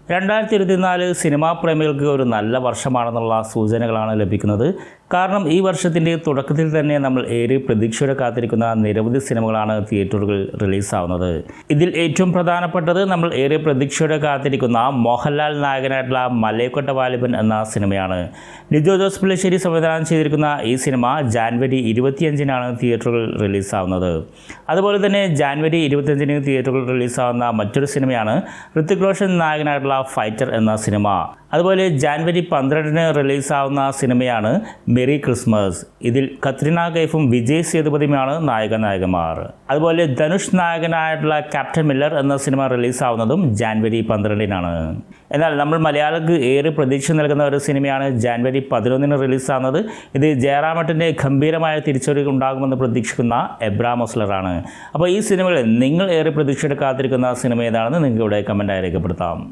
2024 cinema പ്രേമികൾക്ക് ഒരു നല്ല വർഷമാണെന്നുള്ള സൂചനകളാണ് ലഭിക്കുന്നത്. കാരണം ഈ വർഷത്തിൻ്റെ തുടക്കത്തിൽ തന്നെ നമ്മൾ ഏറെ പ്രതീക്ഷയോടെ കാത്തിരിക്കുന്ന നിരവധി സിനിമകളാണ് തിയേറ്ററുകളിൽ റിലീസാവുന്നത്. ഇതിൽ ഏറ്റവും പ്രധാനപ്പെട്ടത് നമ്മൾ ഏറെ പ്രതീക്ഷയോടെ കാത്തിരിക്കുന്ന മോഹൻലാൽ നായകനായിട്ടുള്ള മലൈക്കൊട്ട വാലിബൻ എന്ന സിനിമയാണ്. ലിജോ ജോസ് പുളിശ്ശേരി സംവിധാനം ചെയ്തിരിക്കുന്ന ഈ സിനിമ ജാനുവരി 25-നാണ് തിയേറ്ററുകളിൽ റിലീസാവുന്നത്. അതുപോലെ തന്നെ ജാനുവരി 25-ന് തിയേറ്ററുകളിൽ റിലീസാവുന്ന മറ്റൊരു സിനിമയാണ് ഋത്തിക് റോഷൻ നായകനായിട്ടുള്ള ഫൈറ്റർ എന്ന സിനിമ. അതുപോലെ ജാനുവരി 12-ന് റിലീസാവുന്ന സിനിമയാണ് മെറി ക്രിസ്മസ്. ഇതിൽ കത്രീന കൈഫും വിജയ് സേതുപതിയുമാണ് നായകന്മാർ. അതുപോലെ ധനുഷ് നായകനായിട്ടുള്ള ക്യാപ്റ്റൻ മില്ലർ എന്ന സിനിമ റിലീസാവുന്നതും ജാനുവരി 12-നാണ്. എന്നാൽ നമ്മൾ മലയാളികൾക്ക് ഏറെ പ്രതീക്ഷ നൽകുന്ന ഒരു സിനിമയാണ് ജാനുവരി 11-ന് റിലീസാവുന്നത്. ഇത് ജയറാമേട്ടൻ്റെ ഗംഭീരമായ തിരിച്ചുവരവ് ഉണ്ടാകുമെന്ന് പ്രതീക്ഷിക്കുന്ന എബ്രാം ഹൊസ്ലറാണ്. അപ്പോൾ ഈ സിനിമകളിൽ നിങ്ങൾ ഏറെ പ്രതീക്ഷയോടെ കാത്തിരിക്കുന്ന സിനിമ ഏതാണെന്ന് നിങ്ങൾക്ക് ഇവിടെ കമൻറ്റായി രേഖപ്പെടുത്താം.